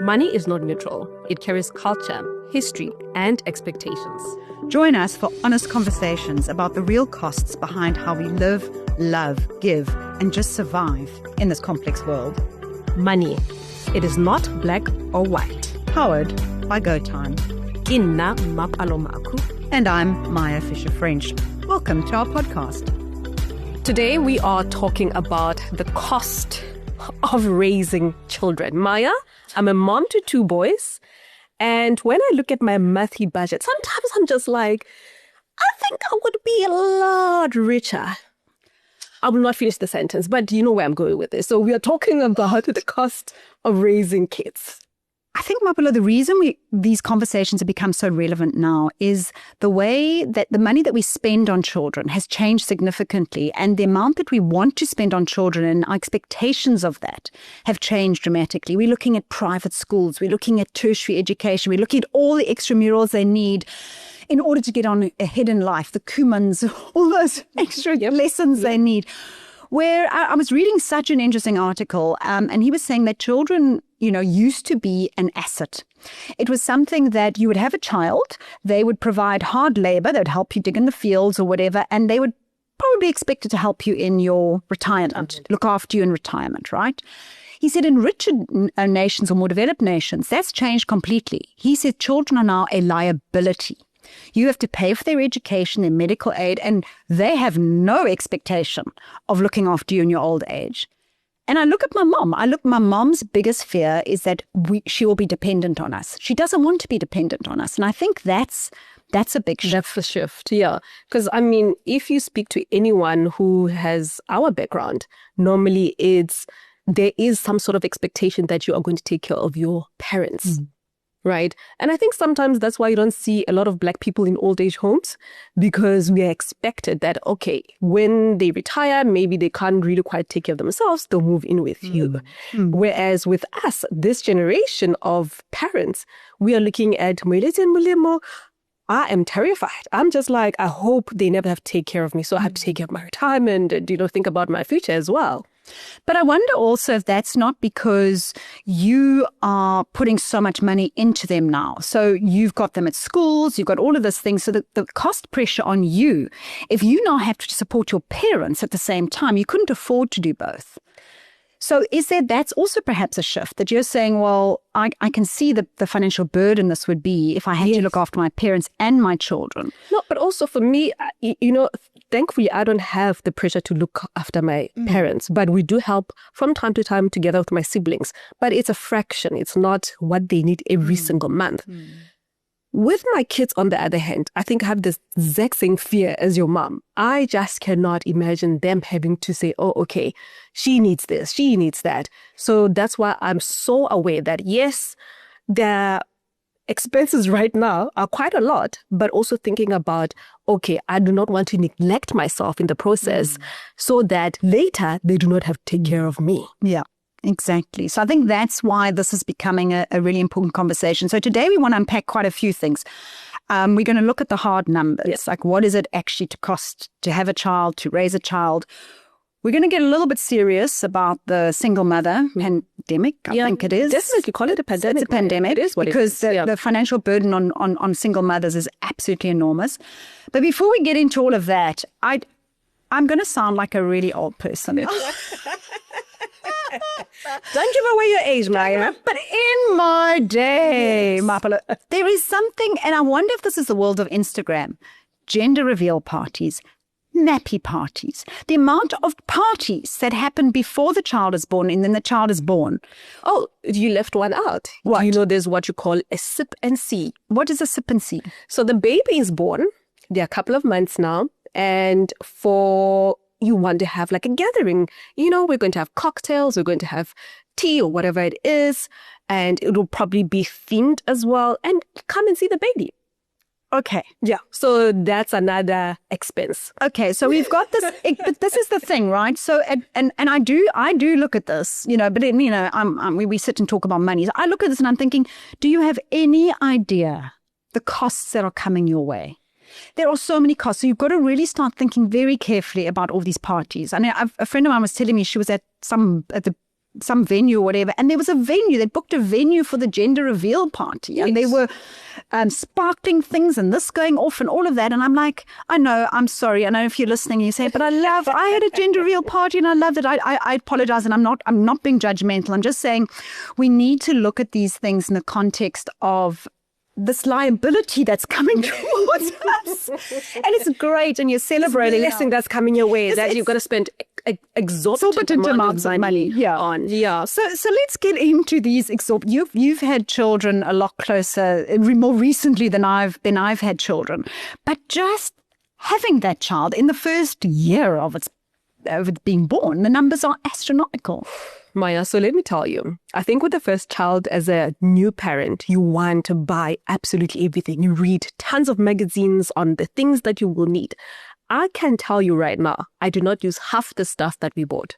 Money is not neutral. It carries culture, history, and expectations. Join us for honest conversations about the real costs behind how we live, love, give, and just survive in this complex world. Money. It is not black or white. Powered by GoTyme. Kinna Mapalomaku. And I'm Maya Fisher-French. Welcome to our podcast. Today we are talking about the cost of raising children. Maya, I'm a mom to 2 boys. And when I look at my monthly budget, sometimes I'm just like, I think I would be a lot richer. I will not finish the sentence, but you know where I'm going with this. So we are talking about the cost of raising kids. I think, Mapalo, the reason these conversations have become so relevant now is the way that the money that we spend on children has changed significantly, and the amount that we want to spend on children and our expectations of that have changed dramatically. We're looking at private schools, we're looking at tertiary education, we're looking at all the extramurals they need in order to get on ahead in life, the Kumans, all those extra lessons they need. Where I was reading such an interesting article, and he was saying that children, used to be an asset. It was something that you would have a child, they would provide hard labor, they would help you dig in the fields or whatever, and they would probably expect it to help you in your retirement, look after you in retirement, right? He said in richer nations or more developed nations, that's changed completely. He said children are now a liability. You have to pay for their education, their medical aid, and they have no expectation of looking after you in your old age. And I look at my mom. My mom's biggest fear is that she will be dependent on us. She doesn't want to be dependent on us. And I think that's a big shift. That's a shift, yeah. Because, if you speak to anyone who has our background, normally there is some sort of expectation that you are going to take care of your parents. Right. And I think sometimes that's why you don't see a lot of Black people in old age homes, because we are expected that, okay, when they retire, maybe they can't really quite take care of themselves, they'll move in with you. Whereas with us, this generation of parents, we are looking at I am terrified. I'm just like, I hope they never have to take care of me. So I have to take care of my retirement and, think about my future as well. But I wonder also if that's not because you are putting so much money into them now. So you've got them at schools, you've got all of these things. So the cost pressure on you, if you now have to support your parents at the same time, you couldn't afford to do both. So that's also perhaps a shift that you're saying, well, I can see the financial burden this would be if I had to look after my parents and my children. No, but also for me, thankfully, I don't have the pressure to look after my parents, but we do help from time to time together with my siblings. But it's a fraction. It's not what they need every single month. With my kids, on the other hand, I think I have this exact same fear as your mom. I just cannot imagine them having to say, oh, okay, she needs this, she needs that. So that's why I'm so aware that, yes, the expenses right now are quite a lot, but also thinking about, okay, I do not want to neglect myself in the process so that later they do not have to take care of me. Yeah. Exactly. So I think that's why this is becoming a really important conversation. So today we want to unpack quite a few things. We're going to look at the hard numbers, like what is it actually to cost to have a child, to raise a child. We're going to get a little bit serious about the single mother pandemic. I think it is. Definitely call it a pandemic. It's a pandemic. It is what because it is. The financial burden on single mothers is absolutely enormous. But before we get into all of that, I'm going to sound like a really old person. Don't give away your age, Maya. But in my day, Mapalo, there is something, and I wonder if this is the world of Instagram, gender reveal parties, nappy parties, the amount of parties that happen before the child is born and then the child is born. Oh, you left one out. What? There's what you call a sip and see. What is a sip and see? So the baby is born. They're a couple of months now. And you want to have like a gathering. We're going to have cocktails, we're going to have tea or whatever it is, and it will probably be themed as well. And come and see the baby. Okay. Yeah. So that's another expense. Okay. So we've got this, but this is the thing, right? So, and I do look at this, but we sit and talk about money. So I look at this and I'm thinking, do you have any idea the costs that are coming your way? There are so many costs. So you've got to really start thinking very carefully about all these parties. And a friend of mine was telling me she was at the some venue or whatever, and there was a venue. They booked a venue for the gender reveal party, and there were sparkling things and this going off and all of that. And I'm like, I know, I'm sorry. I know if you're listening, you say, but I had a gender reveal party and I loved it. I apologize, and I'm not being judgmental. I'm just saying we need to look at these things in the context of this liability that's coming towards us. And it's great, and you're celebrating. The blessing that's coming your way, that you've got to spend exorbitant amounts of money on. Yeah. So let's get into these You've had children a lot closer, more recently than I've had children. But just having that child in the first year of it being born, the numbers are astronomical. Maya, so let me tell you, I think with the first child as a new parent, you want to buy absolutely everything. You read tons of magazines on the things that you will need. I can tell you right now, I do not use half the stuff that we bought.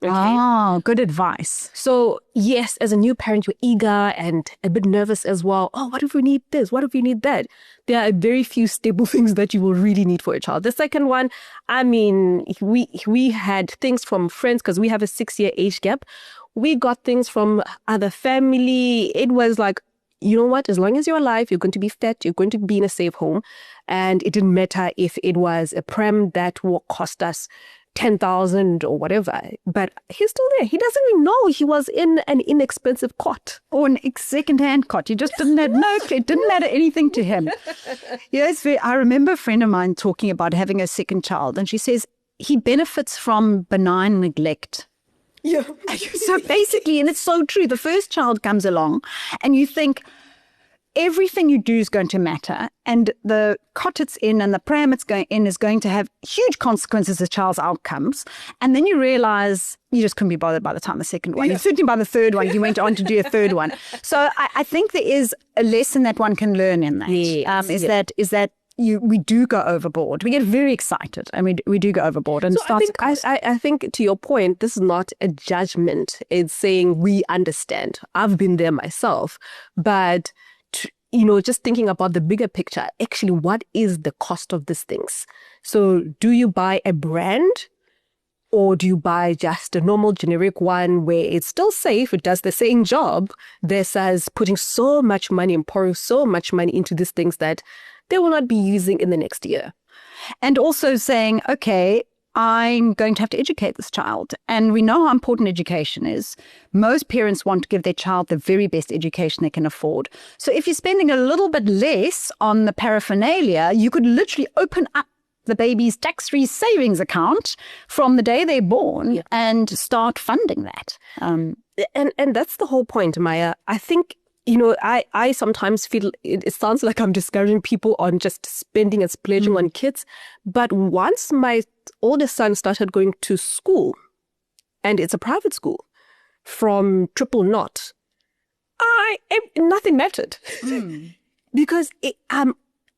Okay? Oh, good advice. So yes, as a new parent, you're eager and a bit nervous as well. Oh, what if we need this? What if we need that? There are very few stable things that you will really need for a child. The second one, I mean, we had things from friends because we have a 6-year age gap. We got things from other family. It was like, you know what? As long as you're alive, you're going to be fed, you're going to be in a safe home. And it didn't matter if it was a pram that will cost us 10,000 or whatever, but he's still there. He doesn't even know he was in an inexpensive cot or an second-hand cot. You just didn't have it didn't matter anything to him. Yes, I remember a friend of mine talking about having a second child, and she says he benefits from benign neglect. Yeah. So basically, and it's so true. The first child comes along, and you think everything you do is going to matter, and the cot it's in and the pram it's going in is going to have huge consequences as child's outcomes. And then you realize you just couldn't be bothered by the time the second one. Yeah. Certainly by the third one, you went on to do a third one. So I think there is a lesson that one can learn in that. Yes. Is that we do go overboard. We get very excited, and we do go overboard. And so I think to your point, this is not a judgment. It's saying we understand. I've been there myself, but just thinking about the bigger picture, actually, what is the cost of these things? So do you buy a brand, or do you buy just a normal generic one where it's still safe, it does the same job, versus putting so much money and pouring so much money into these things that they will not be using in the next year? And also saying, okay, I'm going to have to educate this child. And we know how important education is. Most parents want to give their child the very best education they can afford. So if you're spending a little bit less on the paraphernalia, you could literally open up the baby's tax-free savings account from the day they're born and start funding that. And that's the whole point, Maya. I think, I sometimes feel it sounds like I'm discouraging people on just spending and splurging on kids. But once my oldest son started going to school, and it's a private school, from triple naught, nothing mattered. Because I'm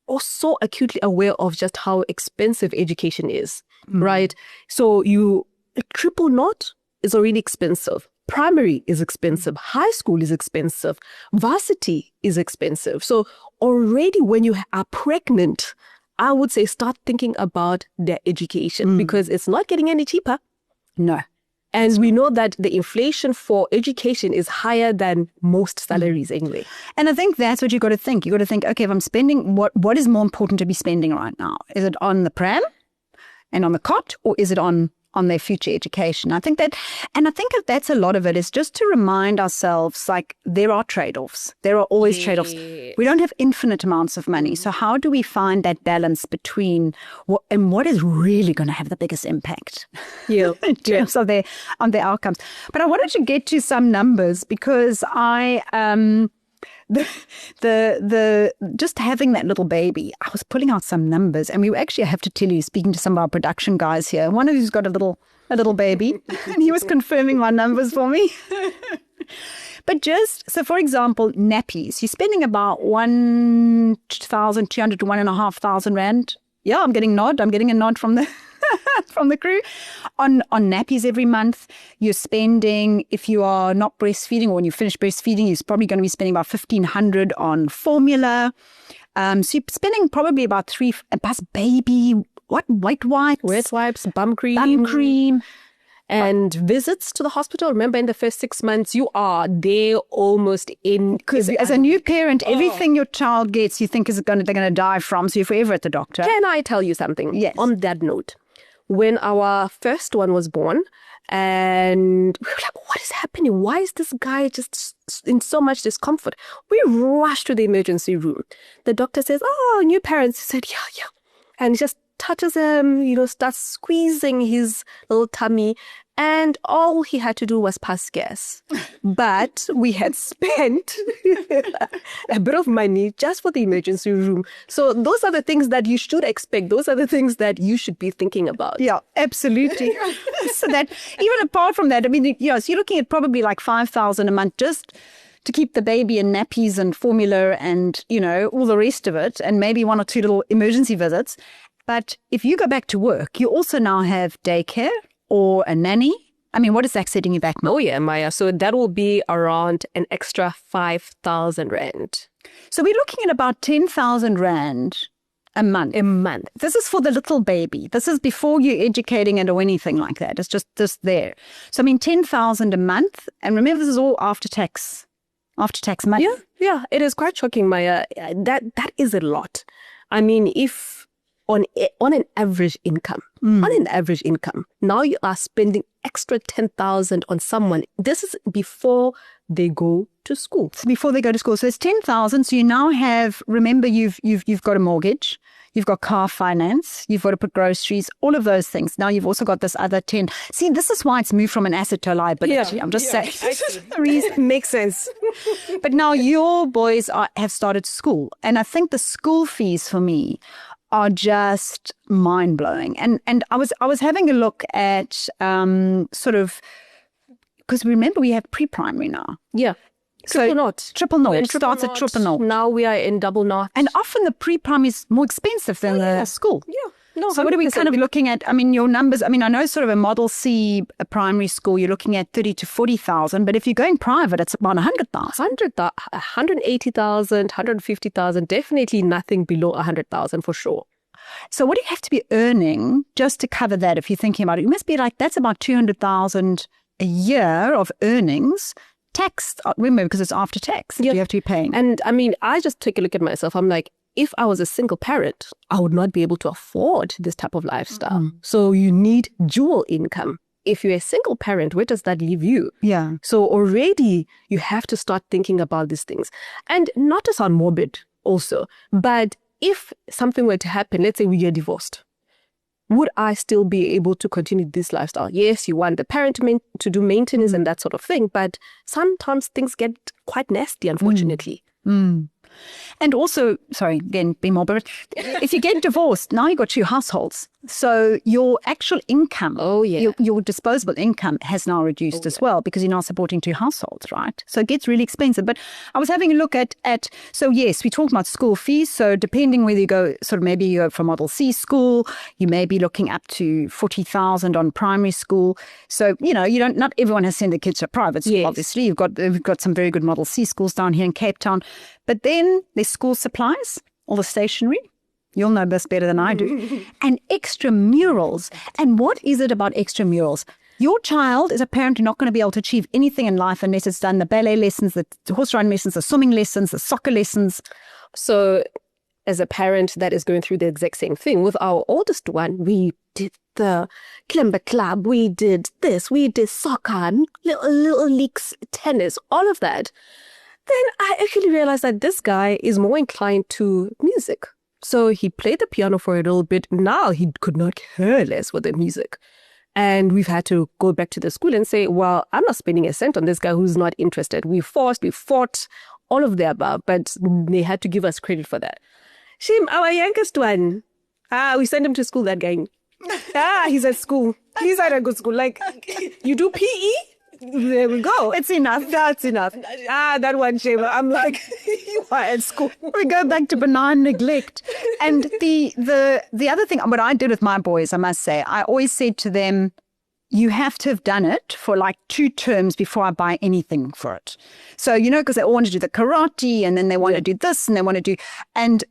also acutely aware of just how expensive education is, right? So triple naught is already expensive. Primary is expensive. High school is expensive. Varsity is expensive. So already when you are pregnant, I would say start thinking about their education because it's not getting any cheaper. No. And we know that the inflation for education is higher than most salaries anyway. And I think that's what you've got to think. You've got to think, okay, if I'm spending, what is more important to be spending right now? Is it on the pram and on the cot, or is it on their future education? I think that's a lot of it, is just to remind ourselves, like, there are trade-offs. There are always trade-offs. We don't have infinite amounts of money. So how do we find that balance between what is really going to have the biggest impact in terms of their outcomes? But I wanted to get to some numbers because the just having that little baby, I was pulling out some numbers, and we actually, I have to tell you, speaking to some of our production guys here, one of who's got a little baby, and he was confirming my numbers for me. But so for example, nappies, you're spending about 1,200 to 1,500 rand. Yeah, I'm getting a nod from the from the crew on nappies every month. You're spending, if you are not breastfeeding, or when you finish breastfeeding, you're probably going to be spending about 1,500 on formula. So you're spending probably about plus baby, wet wipes, bum cream. And visits to the hospital, remember in the first 6 months, you are there almost in... Because as a new parent, everything your child gets, you think they're going to die from, so you're forever at the doctor. Can I tell you something? Yes. On that note, when our first one was born, and we were like, what is happening? Why is this guy just in so much discomfort? We rushed to the emergency room. The doctor says, oh, new parents. He said, yeah. And he just touches him, starts squeezing his little tummy. And all he had to do was pass gas. But we had spent a bit of money just for the emergency room. So those are the things that you should expect. Those are the things that you should be thinking about. Yeah, absolutely. So that, even apart from that, I mean, so you're looking at probably like 5,000 a month just to keep the baby in nappies and formula and, all the rest of it, and maybe 1 or 2 little emergency visits. But if you go back to work, you also now have daycare or a nanny. I mean, what is that setting you back, Mo? Oh, yeah, Maya. So that will be around an extra 5,000 Rand. So we're looking at about 10,000 Rand a month. A month. This is for the little baby. This is before you're educating it or anything like that. It's just there. So, I mean, 10,000 a month. And remember, this is all after tax money. Yeah. It is quite shocking, Maya. That is a lot. I mean, if... On an average income, now you are spending extra 10,000 on someone. This is before they go to school. So before they go to school. So it's 10,000. So you now have, remember, you've got a mortgage, you've got car finance, you've got to put groceries, all of those things. Now you've also got this other 10. See, this is why it's moved from an asset to a liability. I'm just saying. This is the reason. Makes sense. But now your boys have started school. And I think the school fees for me are just mind-blowing. And I was having a look at sort of, because remember we have pre-primary now. Yeah. Triple naught. Triple naught. Starts at triple naught. Now we are in double naught. And often the pre-primary is more expensive than the school. Yeah. No, so 100%. What are we kind of looking at? I mean, your numbers, I know sort of a Model C, a primary school, you're looking at 30 to 40,000, but if you're going private, it's about 100,000. 180,000, 150,000, definitely nothing below 100,000 for sure. So what do you have to be earning just to cover that if you're thinking about it? You must be like, that's about 200,000 a year of earnings. Taxed, remember, because it's after tax. Yep. You have to be paying. And I mean, I just take a look at myself. I'm like, if I was a single parent, I would not be able to afford this type of lifestyle. Mm-hmm. So you need dual income. If you're a single parent, where does that leave you? Yeah. So already you have to start thinking about these things. And not to sound morbid also, but if something were to happen, let's say we get divorced, would I still be able to continue this lifestyle? Yes, you want the parent to do maintenance and that sort of thing, but sometimes things get quite nasty, unfortunately. And also, sorry, again, be morbid. If you get divorced, now you've got 2 households. So your actual income, your disposable income has now reduced as well because you're now supporting 2 households, right? So it gets really expensive. But I was having a look at so yes, we talked about school fees. So depending whether you go, sort of maybe you go for Model C school, you may be looking up to 40,000 on primary school. So, not everyone has sent their kids to private school, obviously. We've got some very good Model C schools down here in Cape Town. But then there's school supplies, all the stationery. You'll know this better than I do. And extra murals. And what is it about extra murals? Your child is a parent not going to be able to achieve anything in life unless it's done the ballet lessons, the horse riding lessons, the swimming lessons, the soccer lessons. So as a parent that is going through the exact same thing, with our oldest one, we did the Klimber Club, we did this, we did soccer, little leagues, tennis, all of that. Then I actually realized that this guy is more inclined to music. So he played the piano for a little bit. Now he could not care less with the music. And we've had to go back to the school and say, well, I'm not spending a cent on this guy who's not interested. We fought, all of the above, but they had to give us credit for that. Shim, our youngest one, we sent him to school, that guy. He's at school. He's at a good school. Like, you do PE? There we go. It's enough. That's enough. That one, Shema. I'm like, you are at school. We go back to benign neglect. And the other thing, what I did with my boys, I must say, I always said to them, you have to have done it for like 2 terms before I buy anything for it. So, because they all want to do the karate and then they want to do this and they want to do, and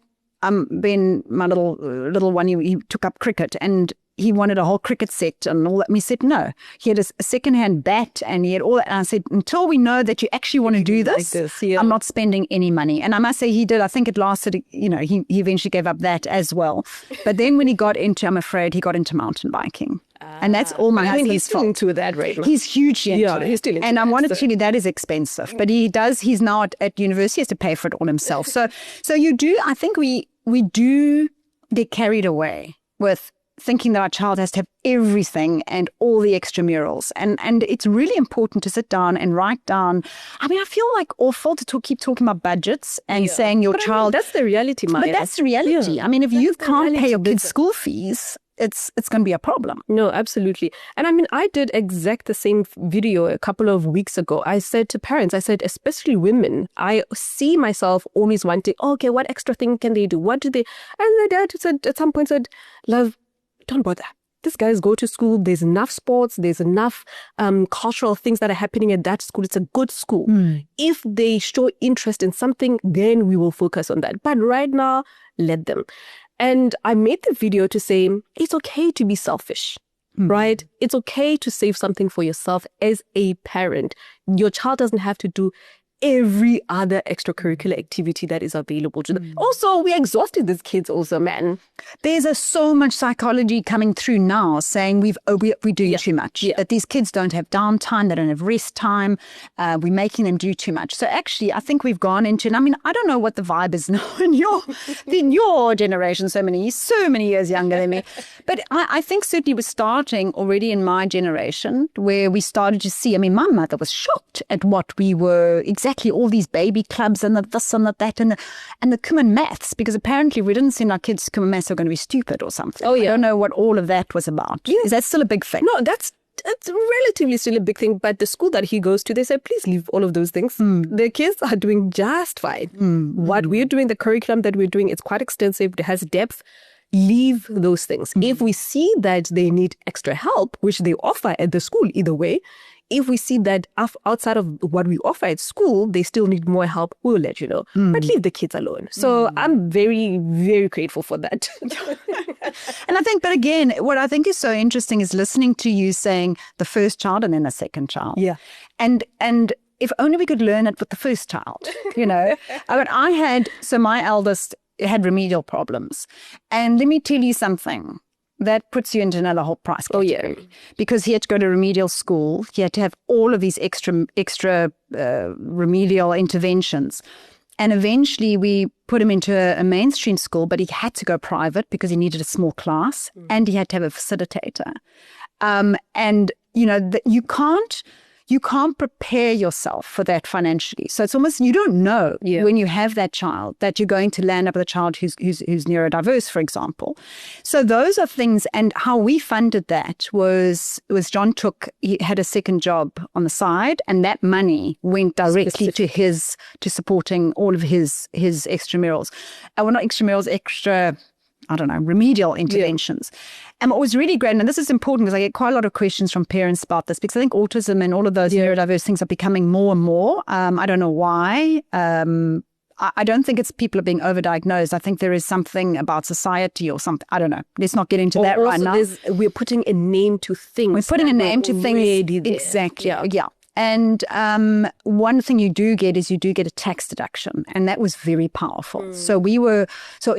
Ben, my little one, he took up cricket, and he wanted a whole cricket set and all that. And we said, no. He had a second-hand bat and he had all that. And I said, until we know that you actually want to do this, I'm not spending any money. And I must say he did. I think it lasted, he eventually gave up that as well. But then when he got into, I'm afraid, he got into mountain biking. And that's all my husband's he's still fault. into that right now. He's hugely into it. He's still into and I that, want to tell you that is expensive. But he's now at university, he has to pay for it all himself. So you do, I think we do get carried away with thinking that our child has to have everything and all the extramurals. And it's really important to sit down and write down. I mean, I feel like awful to keep talking about budgets and saying your child. That's the reality, Maya. But that's the reality. Yeah. I mean, if you can't pay your kids' school fees, it's going to be a problem. No, absolutely. And I mean, I did exact the same video a couple of weeks ago. I said to parents, especially women, I see myself always wanting, okay, what extra thing can they do? What do they? And the dad said at some point, love, don't bother. These guys go to school. There's enough sports. There's enough cultural things that are happening at that school. It's a good school. If they show interest in something, then we will focus on that. But right now, let them. And I made the video to say, it's okay to be selfish, right? It's okay to save something for yourself as a parent. Your child doesn't have to do every other extracurricular activity that is available to them. Also, we're exhausted as kids also, man. There's so much psychology coming through now saying we're doing too much, that these kids don't have downtime, they don't have rest time, we're making them do too much. So actually, I think we've gone into, and I mean, I don't know what the vibe is now in your generation, so many years younger than me, but I think certainly we're starting already in my generation where we started to see, I mean, my mother was shocked at what we were exactly all these baby clubs and the this and the that and the common maths, because apparently we didn't send our kids to common maths are going to be stupid or something. I don't know what all of that was about. Is that still a big thing? No, it's relatively still a big thing, but the school that he goes to, they said, please leave all of those things. The kids are doing just fine. What we're doing, the curriculum that we're doing, it's quite extensive. It has depth. Leave those things. If we see that they need extra help, which they offer at the school either way, if we see that outside of what we offer at school, they still need more help, we'll let you know. But leave the kids alone. So I'm very, very grateful for that. And I think, but again, what I think is so interesting is listening to you saying the first child and then the second child. Yeah. And if only we could learn it with the first child, I mean, my eldest had remedial problems. And let me tell you something. That puts you into another whole price category. Because he had to go to remedial school. He had to have all of these extra remedial interventions. And eventually we put him into a mainstream school, but he had to go private because he needed a small class and he had to have a facilitator. And, you can't prepare yourself for that financially. So it's almost, you don't know when you have that child that you're going to land up with a child who's neurodiverse, for example. So those are things, and how we funded that was John he had a second job on the side, and that money went directly to supporting all of his extramurals. Well, not extramurals, remedial interventions. And what was really great, and this is important because I get quite a lot of questions from parents about this, because I think autism and all of those neurodiverse things are becoming more and more. I don't know why. I don't think it's people are being overdiagnosed. I think there is something about society or something. I don't know. Let's not get into that right now. We're putting a name to things. We're putting a name to things. Exactly. Yeah. And one thing you do get a tax deduction, and that was very powerful. So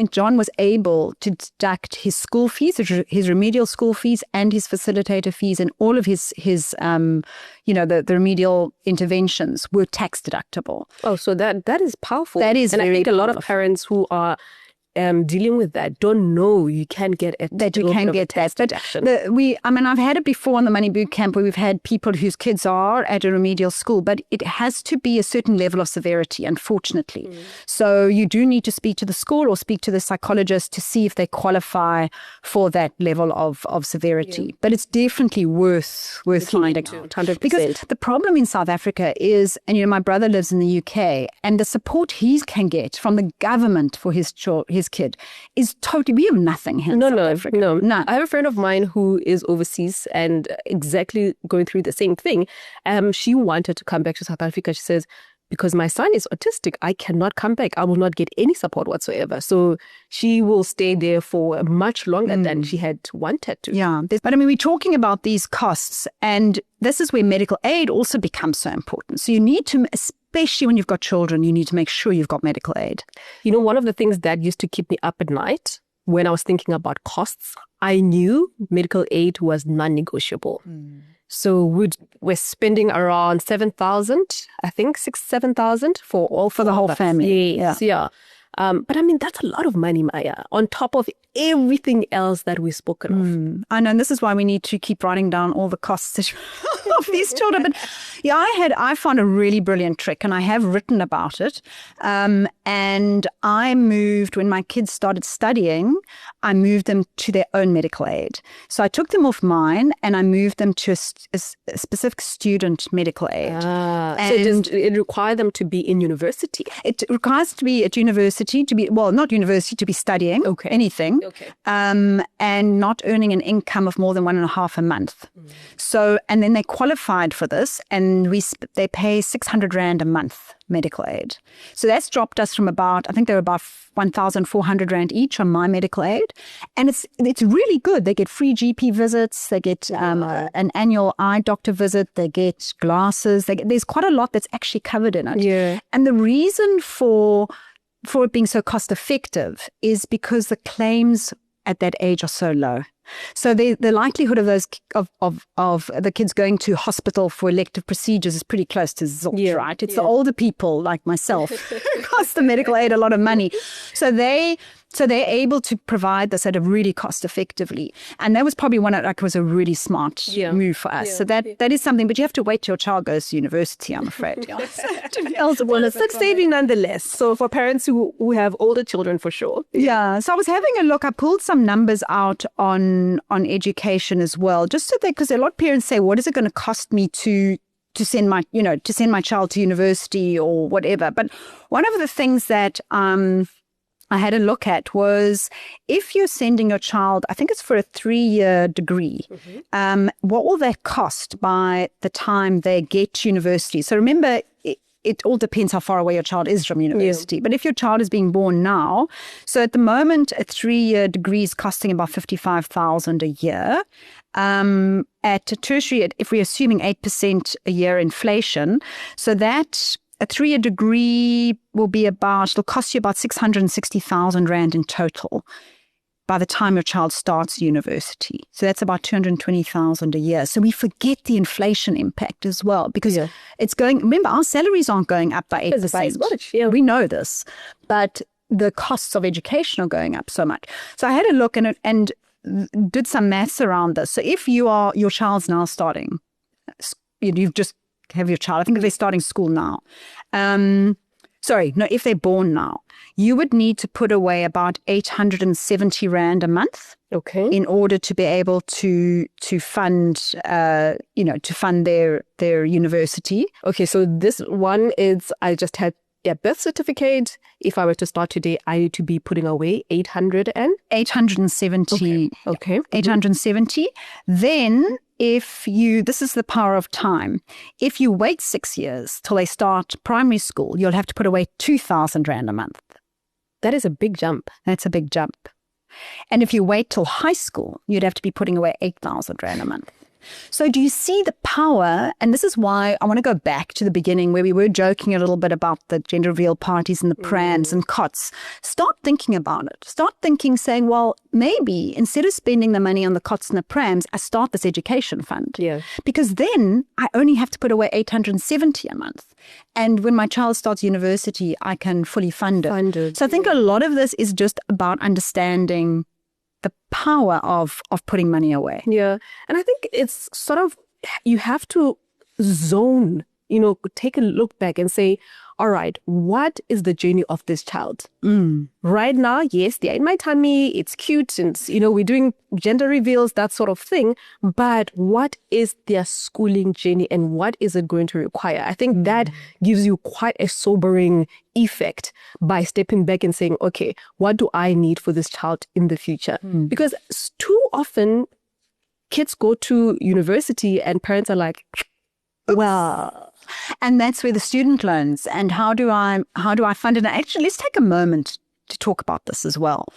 John was able to deduct his school fees, his remedial school fees, and his facilitator fees, and all of his the remedial interventions were tax deductible. Oh, so that is powerful. That is, and very I think a lot powerful. of parents who are dealing with that don't know you can get it. That you can get that. But I've had it before on the Money Boot Camp where we've had people whose kids are at a remedial school, but it has to be a certain level of severity, unfortunately. So you do need to speak to the school or speak to the psychologist to see if they qualify for that level of severity. Yeah. But it's definitely worth finding out. 100%. Because the problem in South Africa is, and my brother lives in the UK, and the support he can get from the government for his kid is totally, we have nothing here in South Africa. No. I have a friend of mine who is overseas and exactly going through the same thing. She wanted to come back to South Africa. She says, because my son is autistic, I cannot come back. I will not get any support whatsoever. So she will stay there for much longer than she had wanted to. Yeah. But I mean, we're talking about these costs, and this is where medical aid also becomes so important. So you need to, especially when you've got children, you need to make sure you've got medical aid. You know, one of the things that used to keep me up at night when I was thinking about costs, I knew medical aid was non-negotiable. So we're spending around 7,000, I think 7,000 for the whole family. Yes, yeah. But I mean, that's a lot of money, Maya, on top of everything else that we've spoken of. I know, and this is why we need to keep writing down all the costs of these children. But yeah, I found a really brilliant trick, and I have written about it. And I moved, when my kids started studying, I moved them to their own medical aid. So I took them off mine and I moved them to a specific student medical aid. And so it requires them to be in university? It requires to be at university, not university, to be studying anything. Okay. And not earning an income of more than 1.5 a month. So, and then they qualified for this, and they pay 600 Rand a month medical aid. So that's dropped us from I think they're about 1,400 Rand each on my medical aid. And it's really good. They get free GP visits. They get an annual eye doctor visit. They get glasses. There's quite a lot that's actually covered in it. Yeah. And the reason for it being so cost effective is because the claims at that age are so low. So the likelihood of those of the kids going to hospital for elective procedures is pretty close to zilch, right? It's the older people like myself who cost the medical aid a lot of money. So they're able to provide this at a really cost effectively. And that was probably was a really smart move for us. So that is something, but you have to wait till your child goes to university, I'm afraid. Well, it's saving nonetheless. So for parents who have older children, for sure. Yeah. So I was having a look. I pulled some numbers out on education as well, just so that, because a lot of parents say, what is it going to cost me to send my child to university or whatever? But one of the things that I had a look at was, if you're sending your child, I think it's for a 3-year degree, what will that cost by the time they get to university? So remember, it all depends how far away your child is from university. But if your child is being born now, so at the moment, a 3-year degree is costing about 55,000 a year. At a tertiary, if we're assuming 8% a year inflation, so that a 3-year degree it'll cost you about 660,000 Rand in total by the time your child starts university. So that's about 220,000 a year. So we forget the inflation impact as well, because it's going, remember, our salaries aren't going up by 8%. We know this, but the costs of education are going up so much. So I had a look and did some maths around this. So if your child's now starting, you've just have your child, I think if they're starting school now, if they're born now, you would need to put away about 870 Rand a month, in order to be able to fund, to fund their university. Okay, so this one is, I just had a birth certificate. If I were to start today, I need to be putting away 870. Okay. 870. Then, this is the power of time. If you wait 6 years till they start primary school, you'll have to put away 2,000 Rand a month. That is a big jump. That's a big jump. And if you wait till high school, you'd have to be putting away 8,000 Rand a month. So do you see the power? And this is why I want to go back to the beginning, where we were joking a little bit about the gender reveal parties and the prams and cots. Start thinking about it. Start saying, well, maybe instead of spending the money on the cots and the prams, I start this education fund. Yeah. Because then I only have to put away 870 a month. And when my child starts university, I can fully fund it. So I think a lot of this is just about understanding the power of putting money away. Yeah. And I think it's sort of, you have to zone, take a look back and say, all right, what is the journey of this child? Right now, yes, they're in my tummy, it's cute, and, we're doing gender reveals, that sort of thing. But what is their schooling journey and what is it going to require? I think that gives you quite a sobering effect by stepping back and saying, okay, what do I need for this child in the future? Because too often kids go to university and parents are like, Well, And that's where the student loans and how do I fund it? And actually, let's take a moment to talk about this as well.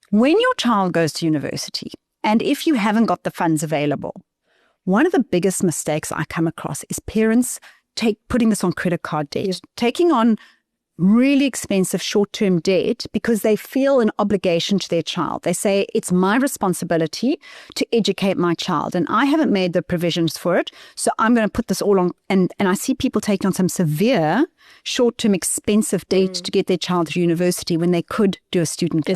When your child goes to university, and if you haven't got the funds available, one of the biggest mistakes I come across is parents putting this on credit card debt, taking on really expensive short-term debt because they feel an obligation to their child. They say, it's my responsibility to educate my child, and I haven't made the provisions for it, so I'm going to put this all on. And I see people taking on some severe short-term expensive debt to get their child to university when they could do a student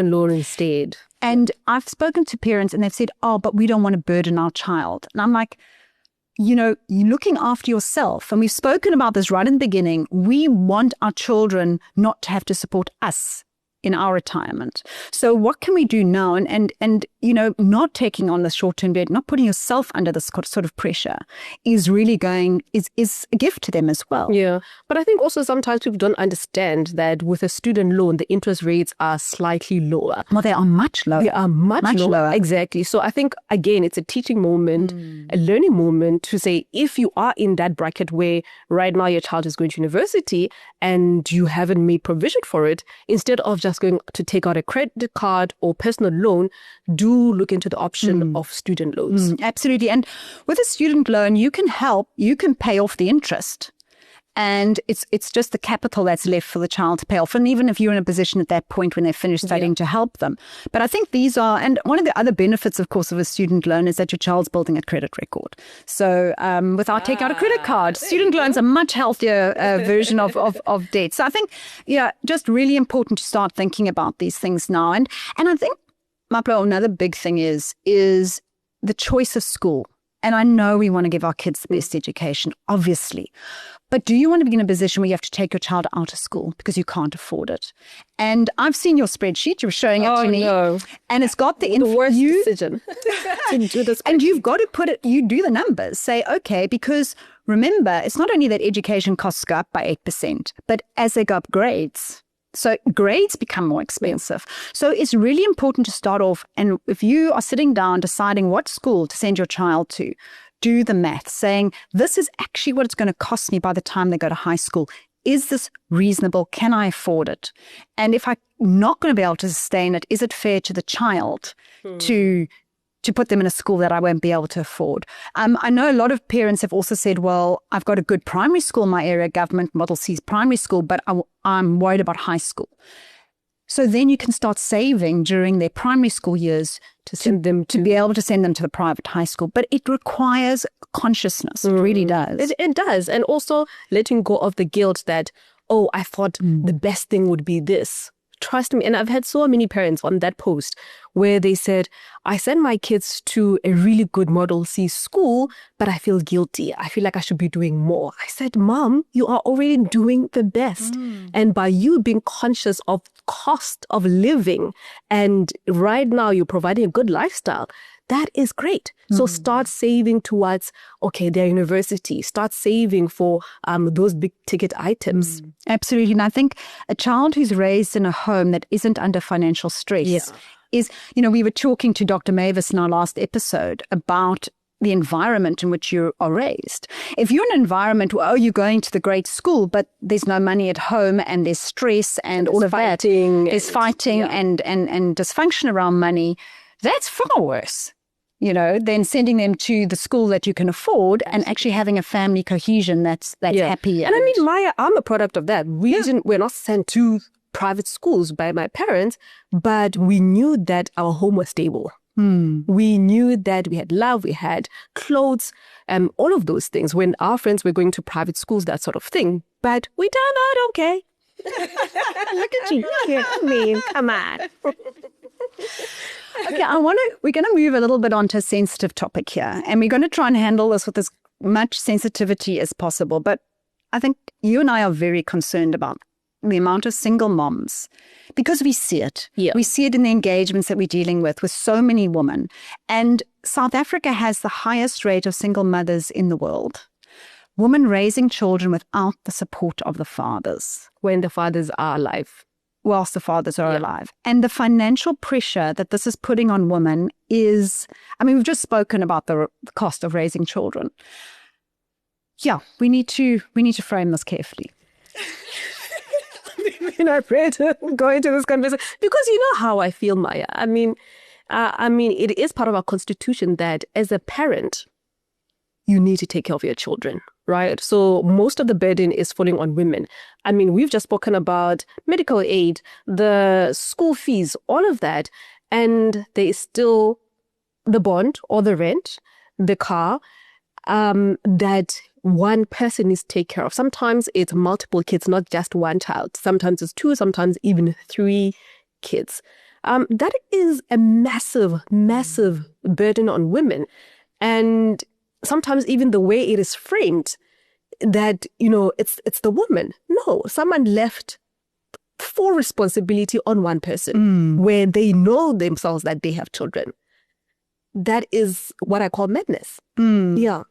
loan instead. And I've spoken to parents and they've said, oh, but we don't want to burden our child. And I'm like, you're looking after yourself. And we've spoken about this right in the beginning. We want our children not to have to support us in our retirement. So what can we do now? And not taking on the short-term debt, not putting yourself under this sort of pressure is really is a gift to them as well. Yeah. But I think also sometimes people don't understand that with a student loan, the interest rates are slightly lower. Well, they are much lower. They are much lower. Exactly. So I think, again, it's a teaching moment, a learning moment to say, if you are in that bracket where right now your child is going to university and you haven't made provision for it, instead of just going to take out a credit card or personal loan, do look into the option of student loans. Absolutely. And with a student loan, you can pay off the interest. And it's just the capital that's left for the child to pay off. And even if you're in a position at that point when they're finished studying to help them. But I think and one of the other benefits, of course, of a student loan is that your child's building a credit record. So without taking out a credit card, student loans are a much healthier version of debt. So I think, just really important to start thinking about these things now. And I think, Maplo, another big thing is the choice of school. And I know we want to give our kids the best education, obviously. But do you want to be in a position where you have to take your child out of school because you can't afford it? And I've seen your spreadsheet. You were showing it to me. No. And it's got the worst decision to do this. And you've got to put it, you do the numbers. Say, okay, because remember, it's not only that education costs go up by 8%, but as they go up grades, so grades become more expensive. So it's really important to start off. And if you are sitting down deciding what school to send your child to, do the math, saying this is actually what it's going to cost me by the time they go to high school. Is this reasonable? Can I afford it? And if I'm not going to be able to sustain it, is it fair to the child to put them in a school that I won't be able to afford? I know a lot of parents have also said, well, I've got a good primary school in my area, government Model C's primary school, but I'm worried about high school. So then you can start saving during their primary school years to be able to send them to the private high school. But it requires consciousness. It really does. It does. And also letting go of the guilt that, I thought the best thing would be this. Trust me. And I've had so many parents on that post where they said, I send my kids to a really good Model C school, but I feel guilty. I feel like I should be doing more. I said, Mom, you are already doing the best. And by you being conscious of cost of living, and right now you're providing a good lifestyle, that is great. So start saving towards, their university. Start saving for those big ticket items. Absolutely. And I think a child who's raised in a home that isn't under financial stress is, we were talking to Dr. Mavis in our last episode about the environment in which you are raised. If you're in an environment where, you're going to the great school, but there's no money at home and there's stress and all of that. There's fighting and dysfunction around money. That's far worse, than sending them to the school that you can afford and actually having a family cohesion that's happy. And I mean, Maya, I'm a product of that. We're not sent to private schools by my parents, but we knew that our home was stable. We knew that we had love, we had clothes, all of those things. When our friends were going to private schools, that sort of thing. But we turned out okay. Look at you. I mean, come on. Okay, we're going to move a little bit onto a sensitive topic here. And we're going to try and handle this with as much sensitivity as possible. But I think you and I are very concerned about the amount of single moms, because we see it. Yeah. We see it in the engagements that we're dealing with so many women. And South Africa has the highest rate of single mothers in the world. Women raising children without the support of the fathers. When the fathers are alive. Whilst the fathers are alive. And the financial pressure that this is putting on women is, we've just spoken about the cost of raising children. yeah, we need to frame this carefully. I pray to go into this conversation because you know how I feel, Maya. I mean, it is part of our constitution that as a parent, you need to take care of your children, right? So most of the burden is falling on women. I mean, we've just spoken about medical aid, the school fees, all of that. And there is still the bond or the rent, the car, that one person needs to take care of. Sometimes it's multiple kids, not just one child. Sometimes it's 2, sometimes even 3 kids. That is a massive, massive burden on women. And sometimes even the way it is framed that, it's the woman. No, someone left full responsibility on one person where they know themselves that they have children. That is what I call madness. Yeah.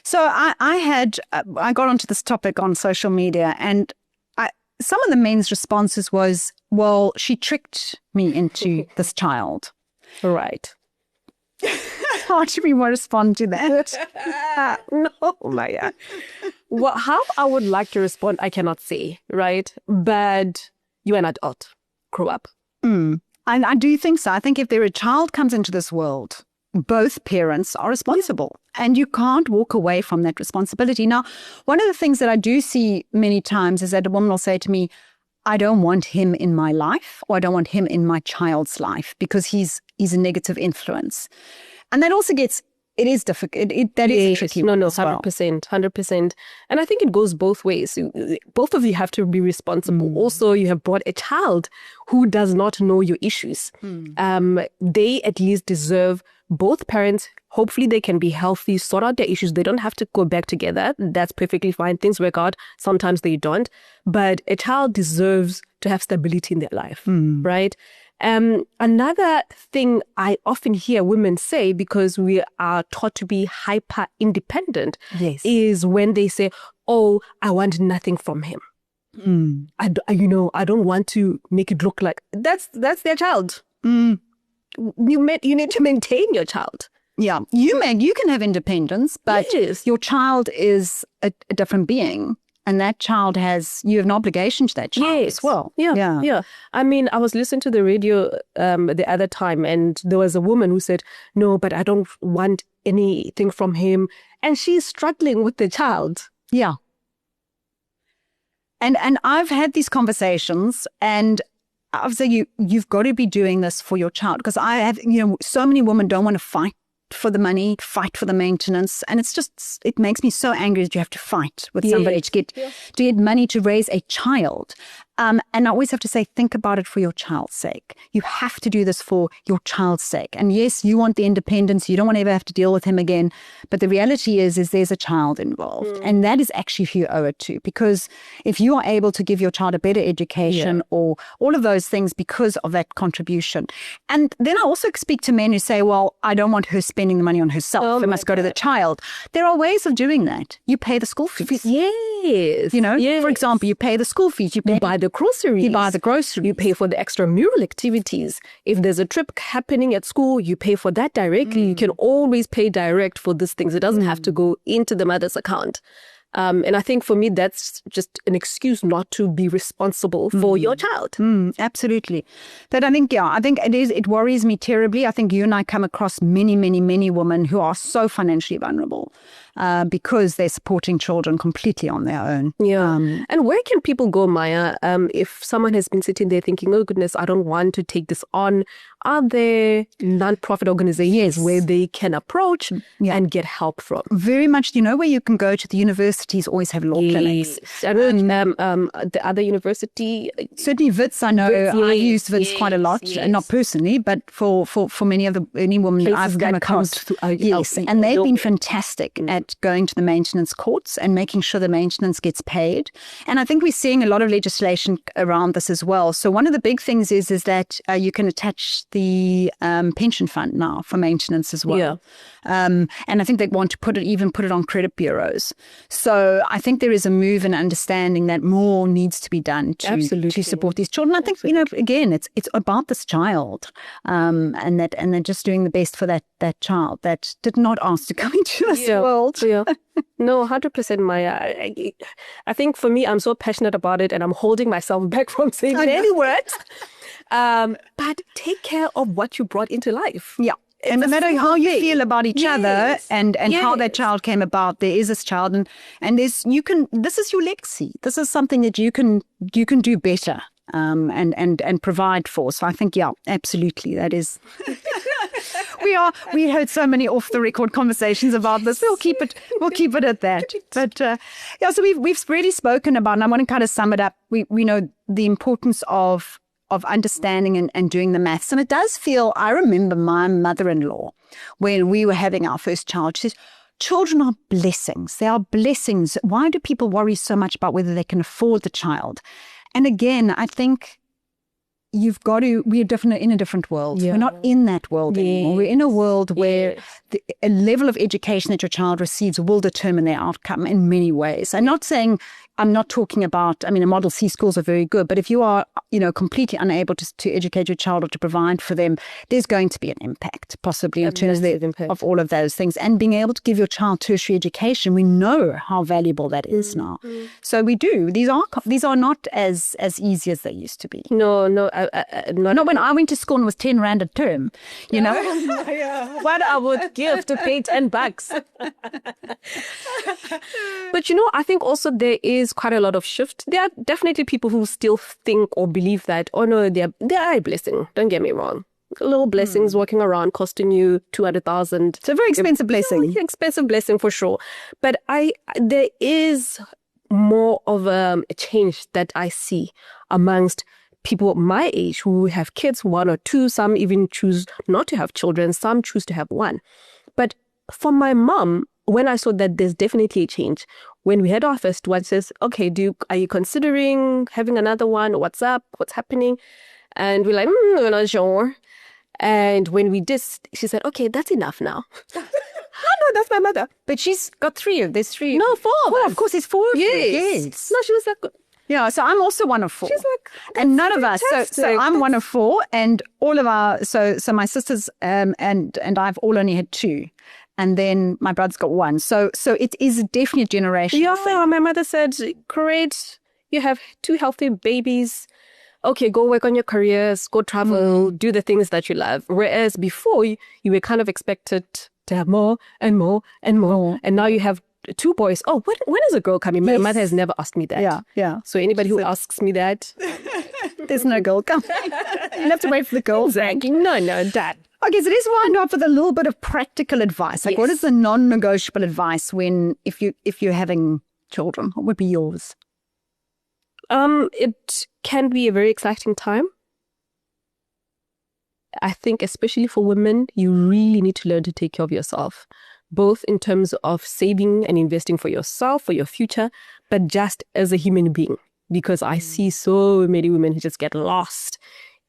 So I got onto this topic on social media, and some of the men's responses was, well, she tricked me into this child. Right. How do we want to respond to that? No, Maya. Well, how I would like to respond, I cannot say, right? But you're an adult. Grow up. And I do think so. I think if a child comes into this world, both parents are responsible, and you can't walk away from that responsibility. Now, one of the things that I do see many times is that a woman will say to me, I don't want him in my life, or I don't want him in my child's life because he's a negative influence. And that also it is difficult. That is tricky. No, 100%, 100%. And I think it goes both ways. Both of you have to be responsible. Also, you have brought a child who does not know your issues. They at least deserve both parents. Hopefully they can be healthy, sort out their issues. They don't have to go back together. That's perfectly fine. Things work out. Sometimes they don't. But a child deserves to have stability in their life, right? Another thing I often hear women say, because we are taught to be hyper independent, is when they say, oh, I want nothing from him. I don't want to make it look like that's their child. You need to maintain your child. Yeah, you can have independence, but your child is a different being. And that child you have an obligation to that child as well. Yeah. I mean, I was listening to the radio the other time, and there was a woman who said, no, but I don't want anything from him. And she's struggling with the child. Yeah. And I've had these conversations, and I've said, you've got to be doing this for your child. Because I have, so many women don't want to fight for the money, fight for the maintenance. And it makes me so angry that you have to fight with somebody to get money to raise a child. And I always have to say, think about it for your child's sake. You have to do this for your child's sake. And yes, you want the independence. You don't want to ever have to deal with him again. But the reality is there's a child involved. And that is actually who you owe it to. Because if you are able to give your child a better education or all of those things because of that contribution. And then I also speak to men who say, well, I don't want her spending the money on herself. It must go to the child. There are ways of doing that. You pay the school fees. Yes. For example, you pay the school fees. You buy the groceries. You buy the groceries. You pay for the extramural activities. If there's a trip happening at school, you pay for that directly. You can always pay direct for these things. It doesn't have to go into the mother's account. And I think for me, that's just an excuse not to be responsible for your child. Absolutely. But I think it worries me terribly. I think you and I come across many, many, many women who are so financially vulnerable because they're supporting children completely on their own. Yeah. And where can people go, Maya, if someone has been sitting there thinking, oh, goodness, I don't want to take this on? Are there non-profit organizations where they can approach and get help from? Very much. Where you can go to the universities always have law clinics. The other university. Certainly Wits, I know. I use Wits quite a lot, not personally, but for many women that I've come across. And they've been fantastic at going to the maintenance courts and making sure the maintenance gets paid. And I think we're seeing a lot of legislation around this as well. So one of the big things is that you can attach the pension fund now for maintenance as well. Yeah. And I think they want to put it on credit bureaus. So I think there is a move in understanding that more needs to be done to support these children. I think, again, it's about this child and they're just doing the best for that child that did not ask to come into this world. felt for you. No, 100% Maya. I think for me, I'm so passionate about it and I'm holding myself back from saying any words. But take care of what you brought into life. Yeah. And no matter how you feel about each other and how that child came about, there is this child and this is your legacy. This is something that you can do better and provide for. So I think, yeah, absolutely. That is we heard so many off the record conversations about this. We'll keep it at that. But so we've really spoken about, and I want to kind of sum it up. We know the importance of understanding and doing the maths. And it does feel, I remember my mother-in-law, when we were having our first child, she says, children are blessings. They are blessings. Why do people worry so much about whether they can afford the child? And again, I think we're in a different world. Yeah. We're not in that world anymore. We're in a world where a level of education that your child receives will determine their outcome in many ways. I'm not talking about, Model C schools are very good, but if you are, completely unable to educate your child or to provide for them, there's going to be an impact, possibly in terms of all of those things. And being able to give your child tertiary education, we know how valuable that is now. Mm-hmm. So we do. These are not as easy as they used to be. No. Not when I went to school and it was 10 Rand a term, you know. What I would give to pay $10. But I think also there is quite a lot of shift. There are definitely people who still think or believe that, oh no, they are a blessing. Don't get me wrong. Little blessings walking around costing you 200,000. It's a very expensive blessing. Expensive blessing for sure. But there is more of a change that I see amongst people my age who have kids, 1 or 2. Some even choose not to have children. Some choose to have 1. But for my mom, when I saw that there's definitely a change, when we had our first one, says, okay, are you considering having another one? What's up? What's happening? And we're like, we're not sure. And when we did, she said, okay, that's enough now. Oh, no, that's my mother. But she's got 3. There's 3. No, 4. Of course, there's 4 of you. Yes. No, she was like... Yeah, so I'm also one of 4. She's like, and none fantastic. Of us. So I'm one of 4, and all of our so my sisters and I've all only had 2, and then my brother's got 1. So it is a definite generational thing. My mother said, great, you have 2 healthy babies. Okay, go work on your careers, go travel, do the things that you love. Whereas before you were kind of expected to have more and more and more, and now you have 2 boys. Oh, when is a girl coming? My mother has never asked me that. Yeah. So anybody who asks me that, there's no girl coming. You have to wait for the girl. Exactly. No, Dad. Okay, so let's wind up with a little bit of practical advice. Like, what is the non-negotiable advice if you're having children? What would be yours? It can be a very exciting time. I think especially for women, you really need to learn to take care of yourself, both in terms of saving and investing for yourself, for your future, but just as a human being. Because I see so many women who just get lost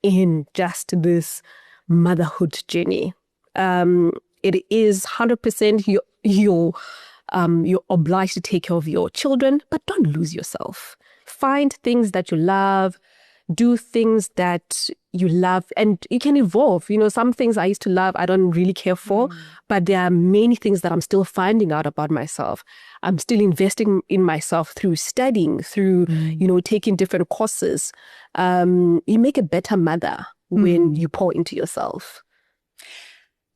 in just this motherhood journey. It is 100% you're obliged to take care of your children, but don't lose yourself. Find things that you love. Do things that you love, and you can evolve. Some things I used to love, I don't really care for, but there are many things that I'm still finding out about myself. I'm still investing in myself through studying, through, taking different courses. You make a better mother when you pour into yourself.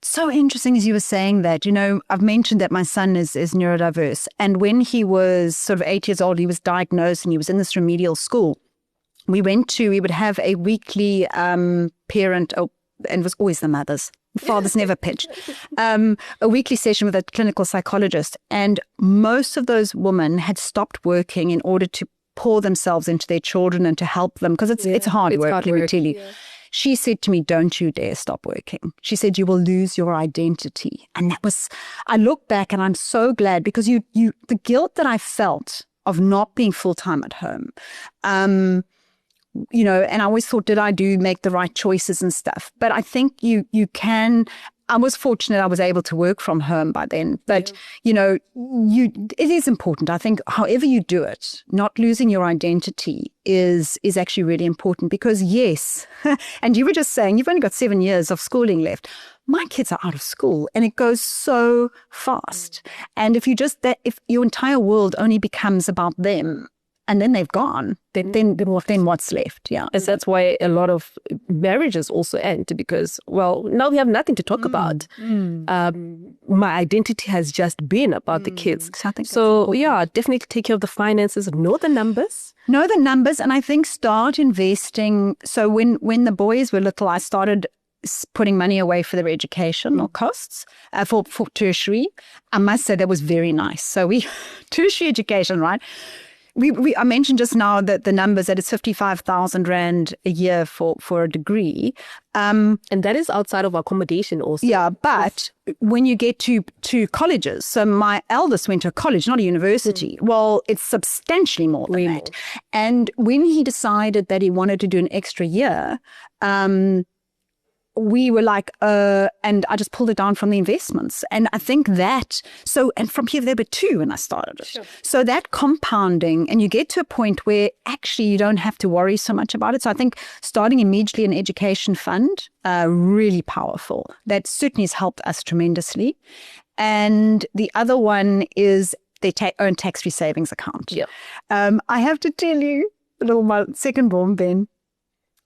So interesting as you were saying that, I've mentioned that my son is neurodiverse, and when he was sort of 8 years old, he was diagnosed and he was in this remedial school. We would have a weekly parent, and it was always the mothers. The fathers never pitched. A weekly session with a clinical psychologist. And most of those women had stopped working in order to pour themselves into their children and to help them. Because it's hard work, let me tell you. Yeah. She said to me, don't you dare stop working. She said, you will lose your identity. And I look back and I'm so glad, because the guilt that I felt of not being full-time at home, and I always thought, did I make the right choices and stuff? But I think you can I was fortunate I was able to work from home by then. But, it is important. I think however you do it, not losing your identity is actually really important because, yes, and you were just saying, you've only got 7 years of schooling left. My kids are out of school and it goes so fast. And if your entire world only becomes about them and then they've gone, then what's left? Yeah. And that's why a lot of marriages also end because, well, now we have nothing to talk about. My identity has just been about the kids. So definitely take care of the finances, know the numbers. Know the numbers, and I think start investing. So when the boys were little, I started putting money away for their educational costs for tertiary. I must say that was very nice. So tertiary education, right? I mentioned just now that the numbers that it's 55,000 Rand a year for a degree. And that is outside of accommodation also. Yeah, but when you get to colleges, so my eldest went to a college, not a university. Well, it's substantially more than that. And when he decided that he wanted to do an extra year, we were like, and I just pulled it down from the investments. And I think and from here, there were 2 when I started it. Sure. So that compounding, and you get to a point where actually you don't have to worry so much about it. So I think starting immediately an education fund, really powerful. That certainly has helped us tremendously. And the other one is their own tax-free savings account. Yeah. I have to tell you, my second born, Ben,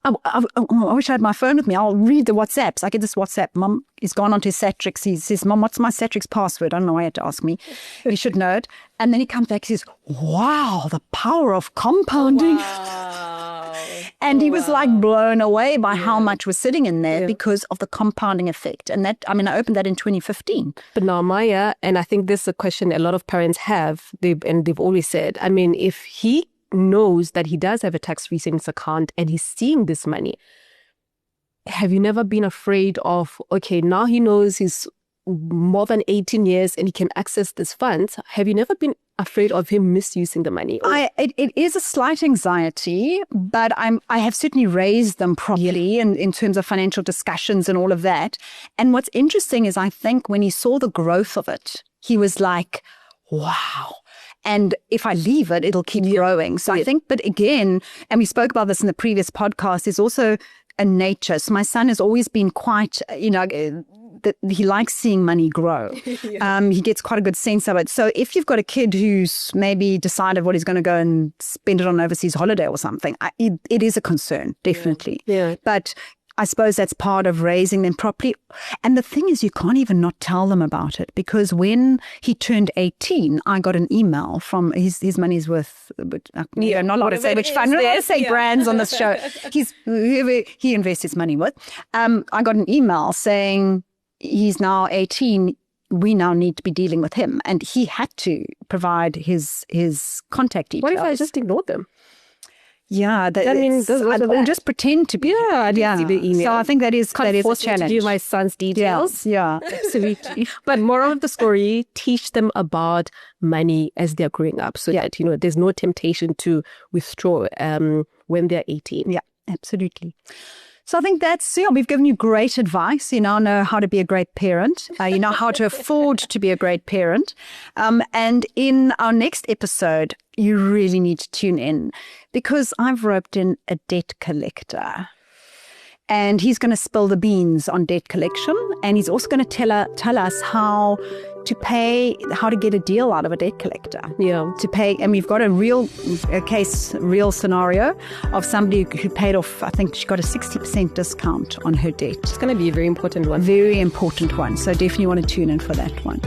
I wish I had my phone with me. I'll read the WhatsApps. I get this WhatsApp. Mum, he's gone onto his Satrix. He says, Mum, what's my Satrix password? I don't know why he had to ask me. He should know it. And then he comes back. He says, wow, the power of compounding. Wow. And he was like blown away by how much was sitting in there because of the compounding effect. And I opened that in 2015. But now, Maya, and I think this is a question a lot of parents have, they've always said, if he knows that he does have a tax-free savings account and he's seeing this money, have you never been afraid of, okay, now he knows he's more than 18 years and he can access this funds? Have you never been afraid of him misusing the money? It is a slight anxiety, but I have certainly raised them properly in terms of financial discussions and all of that. And what's interesting is I think when he saw the growth of it, he was like, wow. And if I leave it, it'll keep growing. So I think, but again, and we spoke about this in the previous podcast, there's also a nature. So my son has always been quite, that he likes seeing money grow. He gets quite a good sense of it. So if you've got a kid who's maybe decided what he's going to go and spend it on an overseas holiday or something, it is a concern, definitely. Yeah. But I suppose that's part of raising them properly. And the thing is, you can't even not tell them about it, because when he turned 18, I got an email from his money's worth, not allowed to say which fund, not allowed to say brands on this show. Whoever he invests his money with. I got an email saying he's now 18. We now need to be dealing with him. And he had to provide his contact details. What if I just ignored them? Yeah, or just pretend to be. Yeah, I didn't see the email. So I think that is a challenge. To do my son's details. Yeah, absolutely. But moral of the story: teach them about money as they're growing up, so that there's no temptation to withdraw when they're 18. Yeah, absolutely. So I think we've given you great advice. You now know how to be a great parent. You know how to afford to be a great parent. And in our next episode, you really need to tune in, because I've roped in a debt collector. And he's going to spill the beans on debt collection. And he's also going to tell us how to get a deal out of a debt collector. Yeah. To pay. And we've got a real scenario of somebody who paid off, I think she got a 60% discount on her debt. It's going to be a very important one. Very important one. So definitely want to tune in for that one.